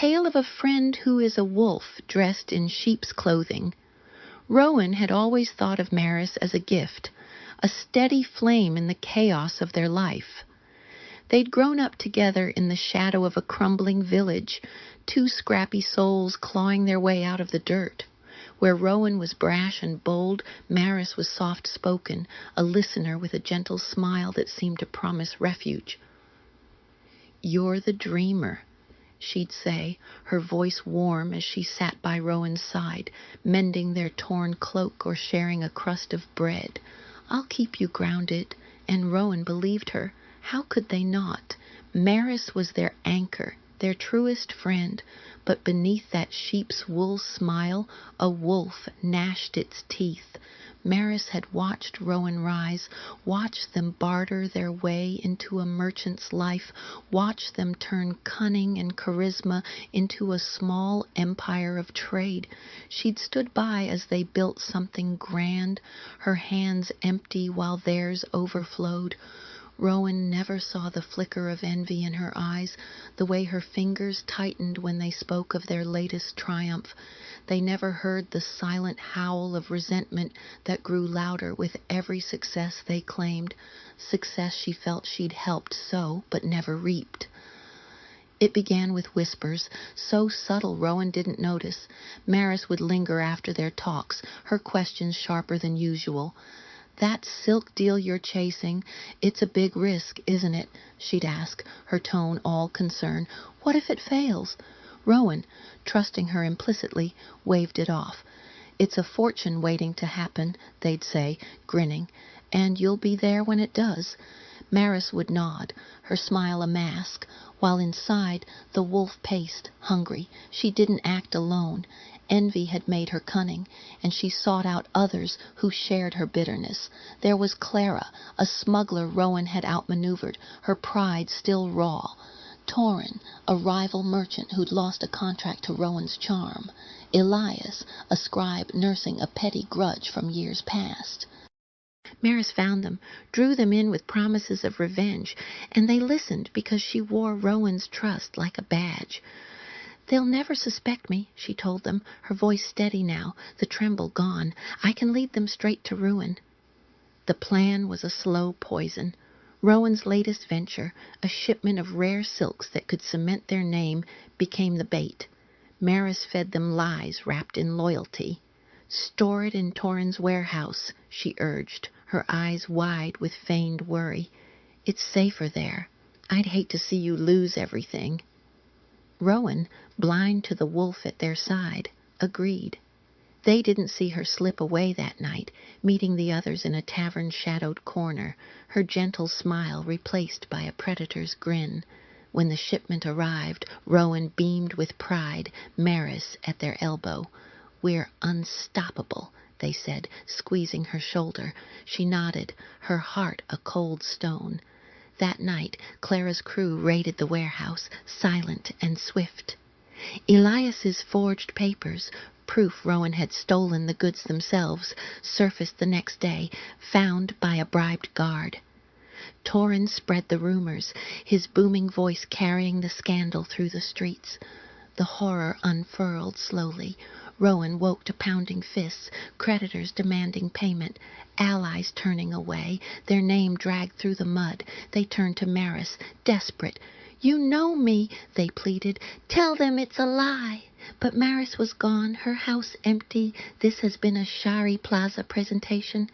tale of a friend who is a wolf dressed in sheep's clothing. Rowan had always thought of Maris as a gift, a steady flame in the chaos of their life. They'd grown up together in the shadow of a crumbling village, two scrappy souls clawing their way out of the dirt. Where Rowan was brash and bold, Maris was soft-spoken, a listener with a gentle smile that seemed to promise refuge. "You're the dreamer," she'd say, her voice warm as she sat by Rowan's side, mending their torn cloak or sharing a crust of bread. "I'll keep you grounded." And Rowan believed her. How could they not? Maris was their anchor, their truest friend, but beneath that sheep's wool smile, a wolf gnashed its teeth. Maris had watched Rowan rise, watched them barter their way into a merchant's life, watched them turn cunning and charisma into a small empire of trade. She'd stood by as they built something grand, her hands empty while theirs overflowed. Rowan never saw the flicker of envy in her eyes, the way her fingers tightened when they spoke of their latest triumph. They never heard the silent howl of resentment that grew louder with every success they claimed, success she felt she'd helped sow but never reaped. It began with whispers, so subtle Rowan didn't notice. Maris would linger after their talks, her questions sharper than usual. "That silk deal you're chasing, it's a big risk, isn't it?" she'd ask, her tone all concern. "What if it fails?" Rowan, trusting her implicitly, waved it off. "It's a fortune waiting to happen," they'd say, grinning, "and you'll be there when it does." Maris would nod, her smile a mask, while inside the wolf paced, hungry. She didn't act alone. Envy had made her cunning, and she sought out others who shared her bitterness. There was Clara, a smuggler Rowan had outmaneuvered, her pride still raw. Torrin, a rival merchant who'd lost a contract to Rowan's charm. Elias, a scribe nursing a petty grudge from years past. Maris found them, drew them in with promises of revenge, and they listened because she wore Rowan's trust like a badge. "They'll never suspect me," she told them, her voice steady now, the tremble gone. "I can lead them straight to ruin." The plan was a slow poison. Rowan's latest venture, a shipment of rare silks that could cement their name, became the bait. Maris fed them lies wrapped in loyalty. "Store it in Torrin's warehouse," she urged, her eyes wide with feigned worry. "It's safer there. I'd hate to see you lose everything." Rowan, blind to the wolf at their side, agreed. They didn't see her slip away that night, meeting the others in a tavern-shadowed corner, her gentle smile replaced by a predator's grin. When the shipment arrived, Rowan beamed with pride, Maris at their elbow. "We're unstoppable," they said, squeezing her shoulder. She nodded, her heart a cold stone. That night, Clara's crew raided the warehouse, silent and swift. Elias's forged papers, proof Rowan had stolen the goods themselves, surfaced the next day, found by a bribed guard. Torrin spread the rumors, his booming voice carrying the scandal through the streets. The horror unfurled slowly. Rowan woke to pounding fists, creditors demanding payment, allies turning away, their name dragged through the mud. They turned to Maris, desperate. "You know me," they pleaded. "Tell them it's a lie." But Maris was gone, her house empty. This has been a Sharri Plaza presentation.